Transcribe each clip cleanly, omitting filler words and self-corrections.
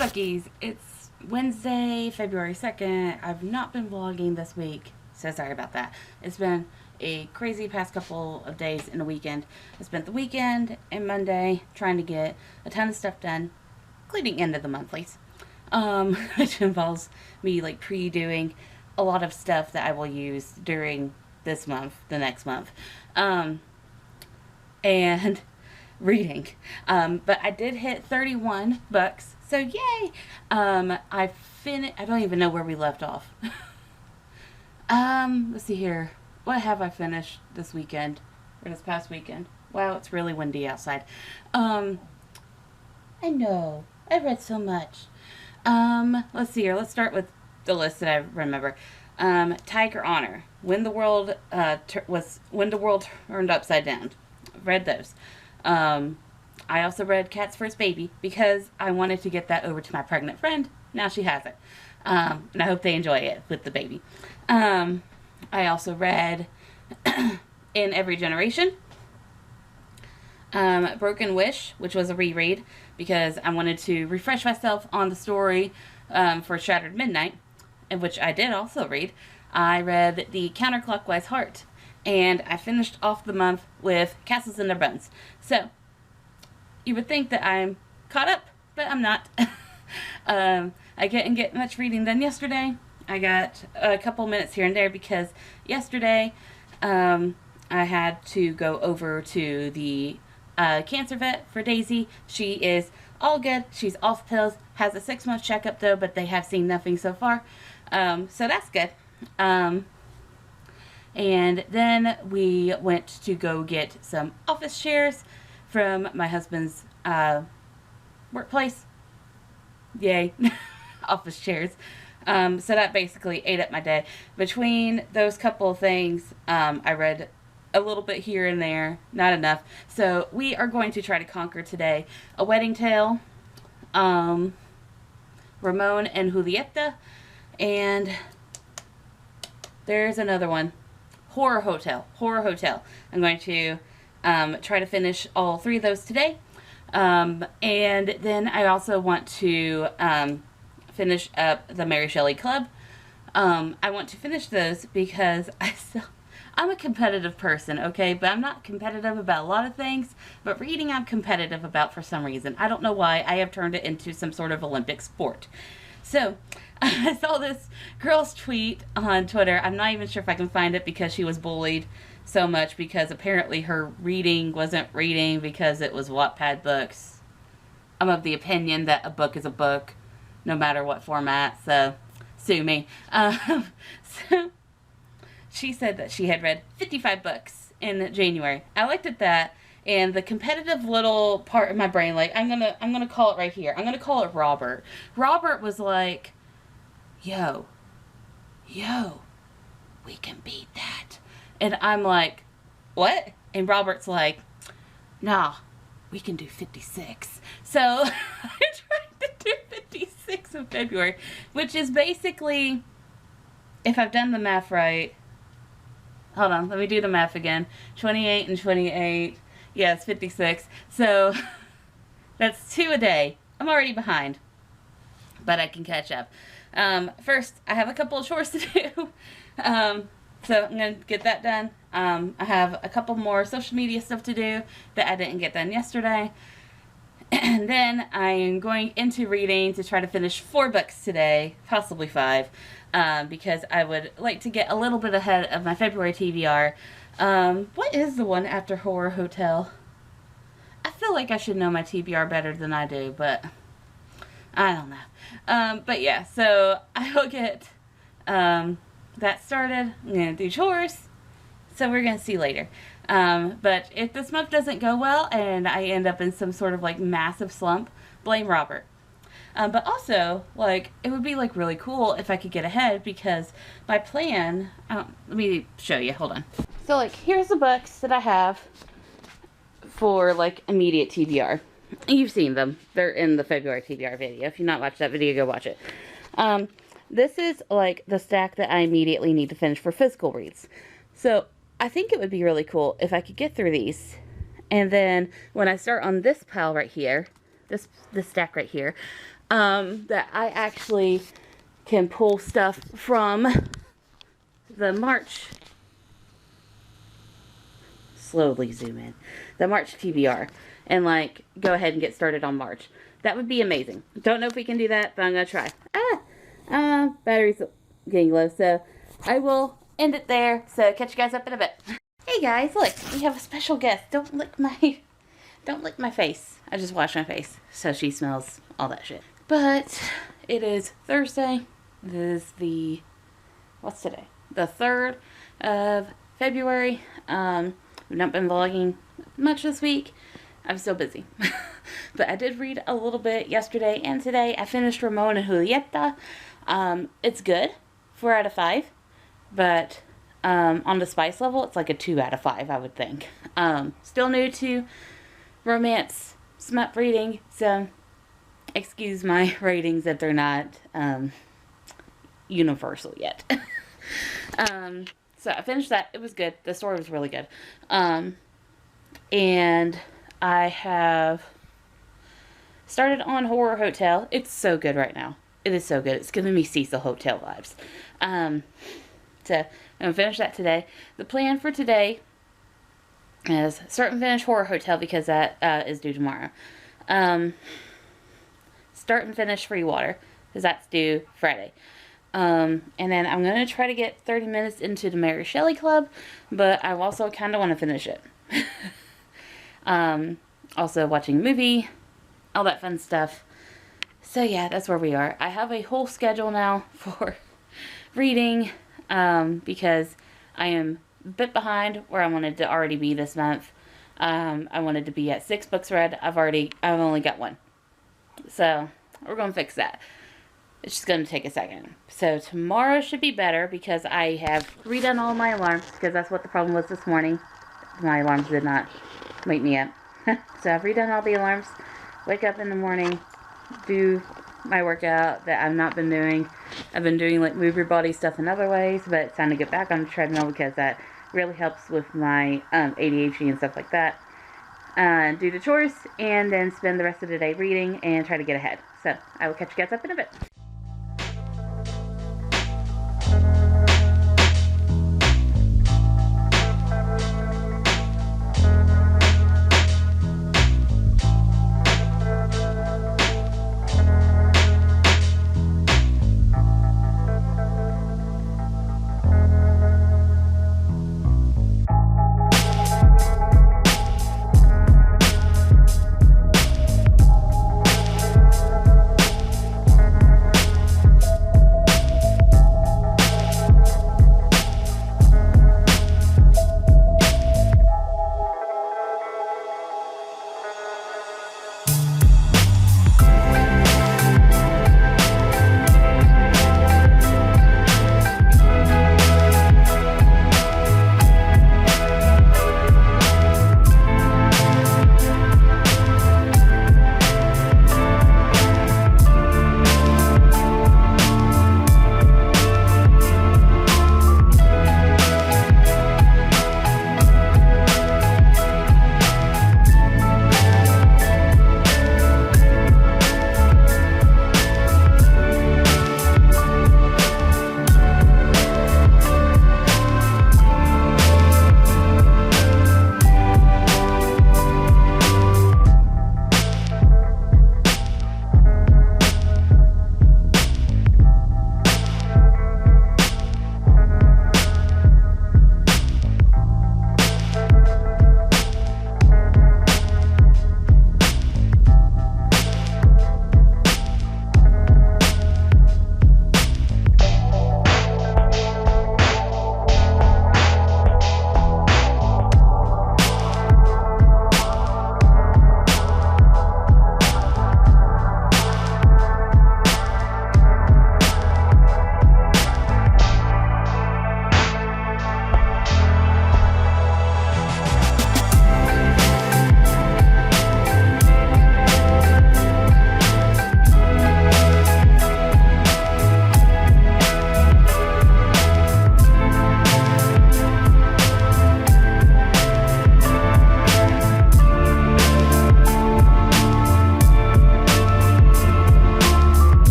Bookies. It's Wednesday, February 2nd. I've not been vlogging this week, so sorry about that. It's been a crazy past couple of days in a weekend. I spent the weekend and Monday trying to get a ton of stuff done, including end of the monthlies, which involves me like pre-doing a lot of stuff that I will use during this month, the next month, and reading. But I did hit 31 books, so yay! I don't even know where we left off. Let's see here. What have I finished this weekend, or this past weekend? Wow, it's really windy outside. I know, I read so much. Let's see here. Let's start with the list that I remember. Tiger Honor, When the World Turned Upside Down. Read those. I also read Cat's First Baby because I wanted to get that over to my pregnant friend. Now she has it. And I hope they enjoy it with the baby. I also read In Every Generation. Broken Wish, which was a reread because I wanted to refresh myself on the story for Shattered Midnight, and which I did also read. I read The Counterclockwise Heart, and I finished off the month with Castles in Their Bones. So, you would think that I'm caught up, but I'm not. I didn't get much reading done yesterday. I got a couple minutes here and there because yesterday I had to go over to the cancer vet for Daisy. She is all good. She's off pills. Has a 6-month checkup though, but they have seen nothing so far. So that's good. And then we went to go get some office chairs from my husband's workplace. Yay. Office chairs. So that basically ate up my day. Between those couple of things, I read a little bit here and there, not enough. So we are going to try to conquer today A Wedding Tale, Ramon and Julieta, and there's another one, Horror Hotel. I'm going to try to finish all 3 of those today. And then I also want to finish up the Mary Shelley Club. I want to finish those because I'm a competitive person, okay? But I'm not competitive about a lot of things, but reading I'm competitive about for some reason. I don't know why. I have turned it into some sort of Olympic sport. So, I saw this girl's tweet on Twitter. I'm not even sure if I can find it because she was bullied so much because apparently her reading wasn't reading because it was Wattpad books. I'm of the opinion that a book is a book, no matter what format, so sue me. So she said that she had read 55 books in January. I looked at that, and the competitive little part of my brain, like, I'm gonna call it right here. I'm gonna call it Robert. Robert was like, yo, we can beat that. And I'm like, what? And Robert's like, nah, we can do 56. So I tried to do 56 in February, which is basically, if I've done the math right, hold on, let me do the math again. 28 and 28, yeah, it's 56. So that's 2 a day. I'm already behind, but I can catch up. First, I have a couple of chores to do. So I'm going to get that done. I have a couple more social media stuff to do that I didn't get done yesterday. And then I am going into reading to try to finish 4 books today, possibly 5, because I would like to get a little bit ahead of my February TBR. What is the one after Horror Hotel? I feel like I should know my TBR better than I do, but I don't know. But yeah, so I will get that started. I'm going to do chores. So we're going to see later. But if this month doesn't go well and I end up in some sort of like massive slump, blame Robert. But also, like, it would be like really cool if I could get ahead because my plan, let me show you, hold on. So like, here's the books that I have for like immediate TBR. You've seen them. They're in the February TBR video. If you've not watched that video, go watch it. This is like the stack that I immediately need to finish for physical reads. So I think it would be really cool if I could get through these. And then when I start on this pile right here, this stack right here, that I actually can pull stuff from the March. Slowly zoom in. The March TBR. And like go ahead and get started on March. That would be amazing. Don't know if we can do that, but I'm going to try. Battery's getting low, so I will end it there. So catch you guys up in a bit. Hey guys, look, we have a special guest. Don't lick my face. I just washed my face, so she smells all that shit. But it is Thursday. This is what's today? The 3rd of February. We've not been vlogging much this week. I'm still busy. But I did read a little bit yesterday and today. I finished Ramon and Julieta. It's good. 4 out of 5. But on the spice level, it's like a 2 out of 5, I would think. Still new to romance smut reading, so excuse my ratings if they're not universal yet. So I finished that. It was good. The story was really good. And I have started on Horror Hotel. It's so good right now. It is so good. It's giving me Cecil Hotel vibes. So I'm going to finish that today. The plan for today is start and finish Horror Hotel because that is due tomorrow. Start and finish Freewater because that's due Friday. And then I'm going to try to get 30 minutes into the Mary Shelley Club, but I also kind of want to finish it. Also watching a movie, all that fun stuff. So yeah, that's where we are. I have a whole schedule now for reading, because I am a bit behind where I wanted to already be this month. I wanted to be at 6 books read. I've only got 1. So we're going to fix that. It's just going to take a second. So tomorrow should be better because I have redone all my alarms because that's what the problem was this morning. My alarms did not wake me up. So I've redone all the alarms. Wake up in the morning, do my workout that I've not been doing. I've been doing like move your body stuff in other ways, but it's time to get back on the treadmill because that really helps with my ADHD and stuff like that. Do the chores and then spend the rest of the day reading and try to get ahead. So I will catch you guys up in a bit.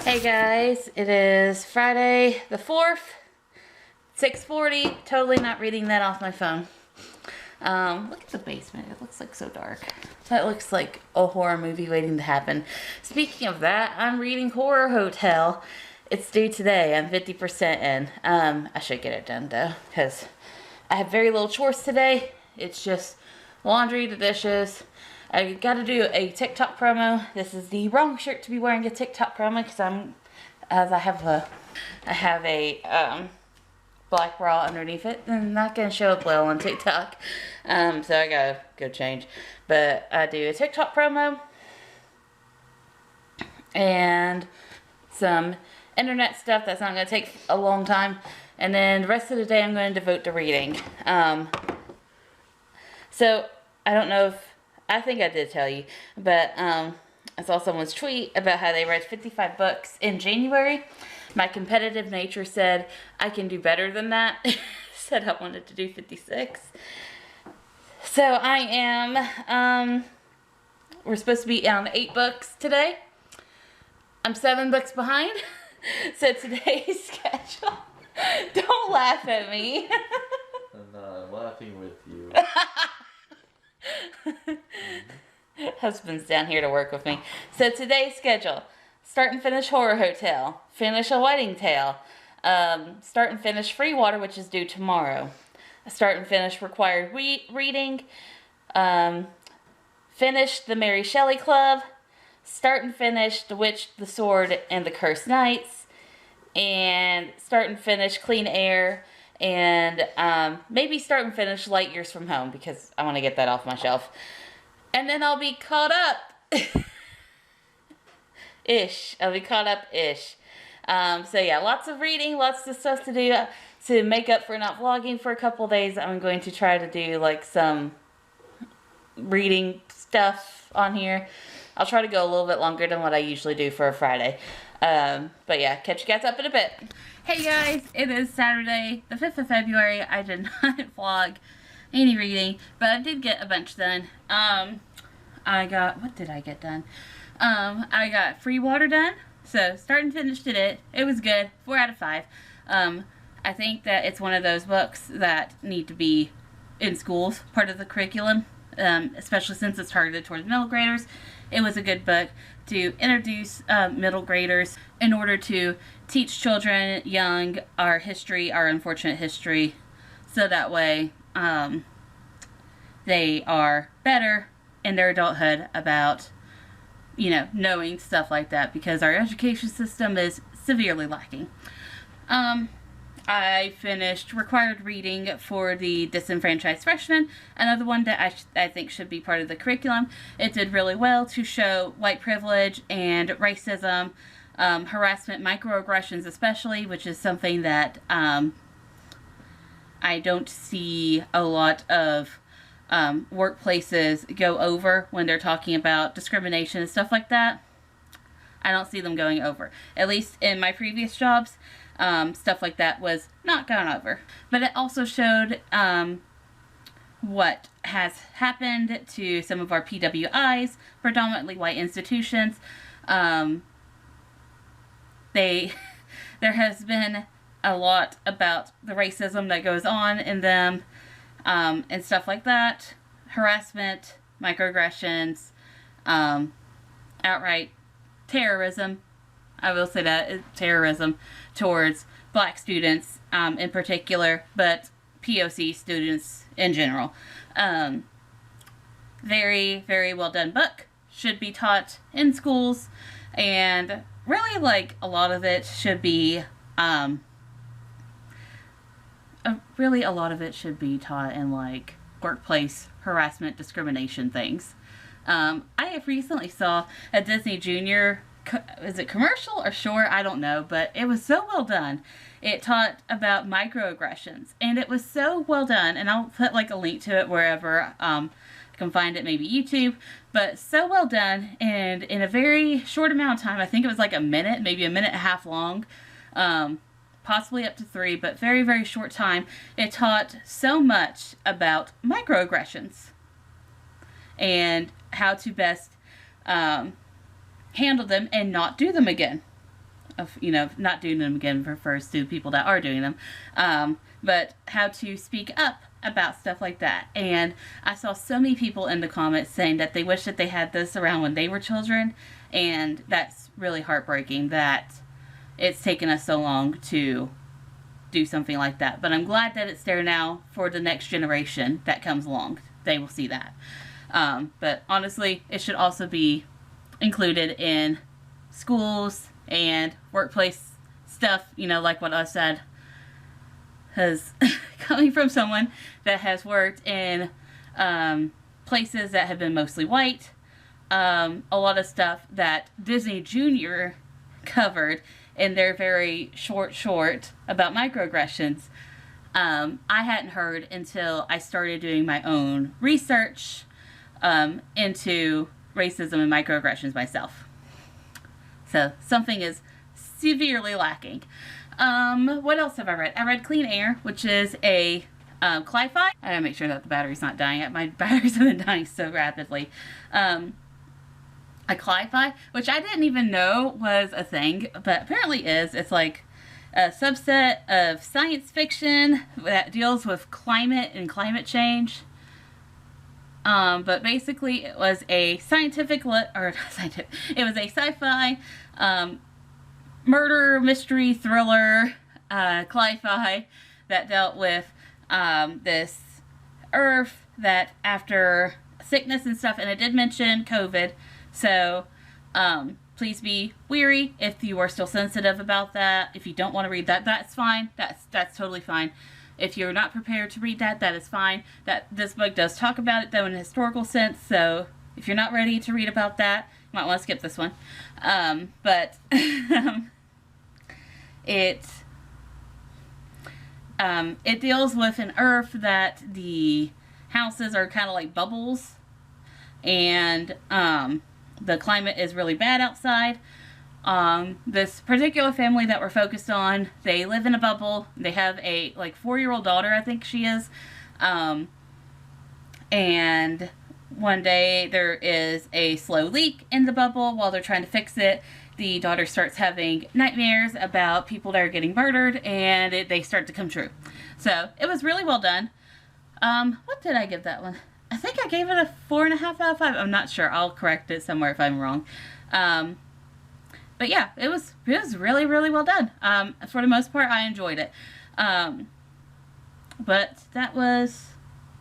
Hey guys, it is Friday the 4th, 6:40. Totally not reading that off my phone. Look at the basement. It looks like so dark. That looks like a horror movie waiting to happen. Speaking of that, I'm reading Horror Hotel. It's due today. I'm 50% in. I should get it done though, because I have very little chores today. It's just laundry, the dishes. I got to do a TikTok promo. This is the wrong shirt to be wearing a TikTok promo because I have a black bra underneath it. I'm not gonna show up well on TikTok, so I gotta go change. But I do a TikTok promo and some internet stuff that's not gonna take a long time, and then the rest of the day I'm going to devote to reading. So I don't know if I think I did tell you, but I saw someone's tweet about how they read 55 books in January. My competitive nature said I can do better than that. Said I wanted to do 56. So I am, we're supposed to be on 8 books today. I'm 7 books behind. So today's schedule, don't laugh at me. I'm not laughing with you. Husband's down here to work with me. So today's schedule: start and finish Horror Hotel, finish A Wedding Tale, start and finish Freewater, which is due tomorrow, start and finish Required Reading, finish the Mary Shelley Club, start and finish The Witch, the Sword, and the Cursed Knights, and start and finish Clean Air, and maybe start and finish Light Years from Home because I want to get that off my shelf. And then I'll be caught up. Ish. I'll be caught up-ish. So yeah, lots of reading, lots of stuff to do to make up for not vlogging for a couple days. I'm going to try to do like some reading stuff on here. I'll try to go a little bit longer than what I usually do for a Friday. But yeah, catch you guys up in a bit. Hey guys, it is Saturday, the 5th of February. I did not vlog any reading, but I did get a bunch done. What did I get done? I got Freewater done. So, start and finished it. It was good. 4 out of 5. I think that it's one of those books that need to be in schools, part of the curriculum, especially since it's targeted towards middle graders. It was a good book to introduce middle graders in order to teach children young our history, our unfortunate history, so that way they are better in their adulthood about, you know, knowing stuff like that, because our education system is severely lacking. I finished Required Reading for the Disenfranchised Freshmen, another one that I think should be part of the curriculum. It did really well to show white privilege and racism, harassment, microaggressions especially, which is something that I don't see a lot of workplaces go over when they're talking about discrimination and stuff like that. I don't see them going over. At least in my previous jobs, stuff like that was not gone over. But it also showed what has happened to some of our PWIs, predominantly white institutions. There has been a lot about the racism that goes on in them, and stuff like that. Harassment, microaggressions, outright terrorism. I will say that, terrorism towards black students in particular, but POC students in general. Very, very well done book. Should be taught in schools, and really, like, a lot of it should be a lot of it should be taught in, like, workplace harassment, discrimination things. I have recently saw a Disney Junior, is it commercial or short? I don't know, but it was so well done. It taught about microaggressions, and it was so well done, and I'll put, like, a link to it wherever I can find it, maybe YouTube, but so well done, and in a very short amount of time. I think it was like a minute, maybe a minute and a half long, possibly up to 3, but very, very short time. It taught so much about microaggressions and how to best handle them and not do them again. of, you know, not doing them again refers to people that are doing them. But how to speak up about stuff like that. And I saw so many people in the comments saying that they wish that they had this around when they were children. And that's really heartbreaking that it's taken us so long to do something like that. But I'm glad that it's there now for the next generation that comes along. They will see that. But honestly, it should also be included in schools and workplace stuff, you know, like what I said, has coming from someone that has worked in places that have been mostly white. A lot of stuff that Disney Junior covered in their very short about microaggressions, I hadn't heard until I started doing my own research into racism and microaggressions myself. So something is severely lacking. What else have I read? I read Clean Air, which is a Cli-Fi. I gotta make sure that the battery's not dying. My batteries have been dying so rapidly. A Cli-Fi, which I didn't even know was a thing, but apparently is. It's like a subset of science fiction that deals with climate and climate change. But basically it was a it was a sci-fi murder mystery thriller Cli-Fi that dealt with this Earth that after sickness and stuff, and it did mention COVID, so please be wary if you are still sensitive about that. If you don't want to read that, that's fine. That's totally fine. If you're not prepared to read that, that is fine. That this book does talk about it though in a historical sense, so if you're not ready to read about that, you might want to skip this one. But it deals with an Earth that the houses are kind of like bubbles, and the climate is really bad outside. This particular family that we're focused on, they live in a bubble. They have a 4-year-old daughter, I think she is. And one day there is a slow leak in the bubble. While they're trying to fix it, the daughter starts having nightmares about people that are getting murdered, and they start to come true. So it was really well done. What did I give that one? I think I gave it a 4.5 out of 5. I'm not sure. I'll correct it somewhere if I'm wrong. But yeah, it was really, really well done. For the most part, I enjoyed it. But that was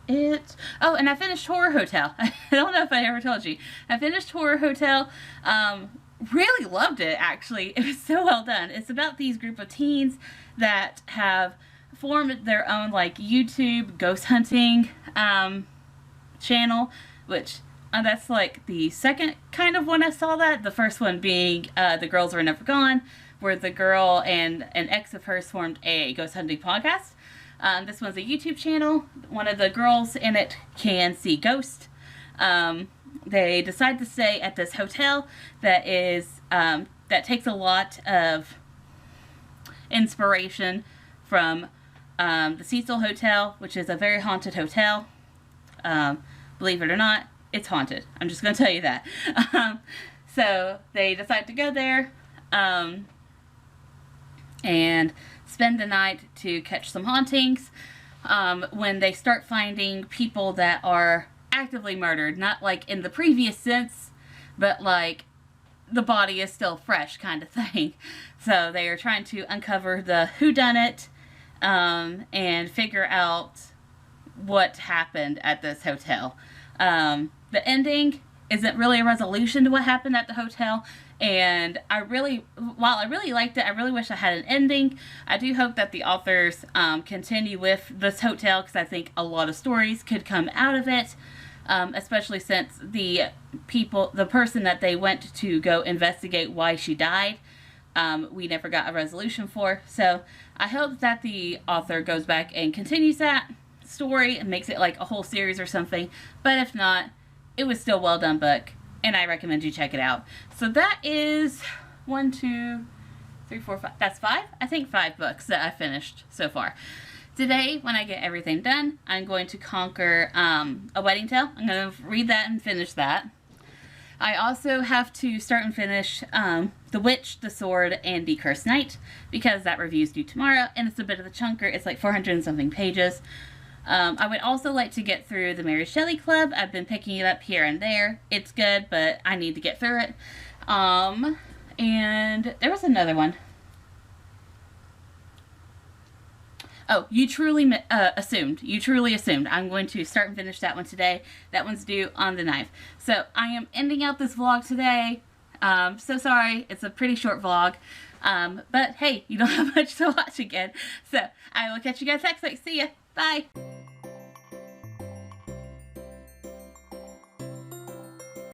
it. Oh, and I finished Horror Hotel. I don't know if I ever told you. I finished Horror Hotel. Really loved it, actually. It was so well done. It's about these group of teens that have formed their own YouTube ghost hunting channel, which that's the second kind of one I saw that. The first one being The Girls Were Never Gone, where the girl and an ex of hers formed a ghost hunting podcast. This one's a YouTube channel. One of the girls in it can see ghosts. They decide to stay at this hotel that is that takes a lot of inspiration from the Cecil Hotel, which is a very haunted hotel. Believe it or not, it's haunted. I'm just going to tell you that. So they decide to go there and spend the night to catch some hauntings. When they start finding people that are actively murdered, not in the previous sense, but the body is still fresh kind of thing. So they are trying to uncover the whodunit and figure out what happened at this hotel. The ending isn't really a resolution to what happened at the hotel, and while I really liked it, I really wish I had an ending. I do hope that the authors continue with this hotel, because I think a lot of stories could come out of it, especially since the person that they went to go investigate why she died, we never got a resolution for. So I hope that the author goes back and continues that story and makes it a whole series or something. But if not, it was still a well done book, and I recommend you check it out. So that is 1, 2, 3, 4, 5. That's 5? I think 5 books that I finished so far. Today, when I get everything done, I'm going to conquer A Wedding Tale. I'm going to read that and finish that. I also have to start and finish The Witch, The Sword, and The Cursed Knight, because that review's due tomorrow, and it's a bit of a chunker. It's like 400 and something pages. I would also like to get through the Mary Shelley Club. I've been picking it up here and there. It's good, but I need to get through it. And there was another one. Oh, You Truly Assumed. You Truly Assumed. I'm going to start and finish that one today. That one's due on the 9th. So I am ending out this vlog today. So sorry. It's a pretty short vlog. But hey, you don't have much to watch again. So I will catch you guys next week. See ya. Bye.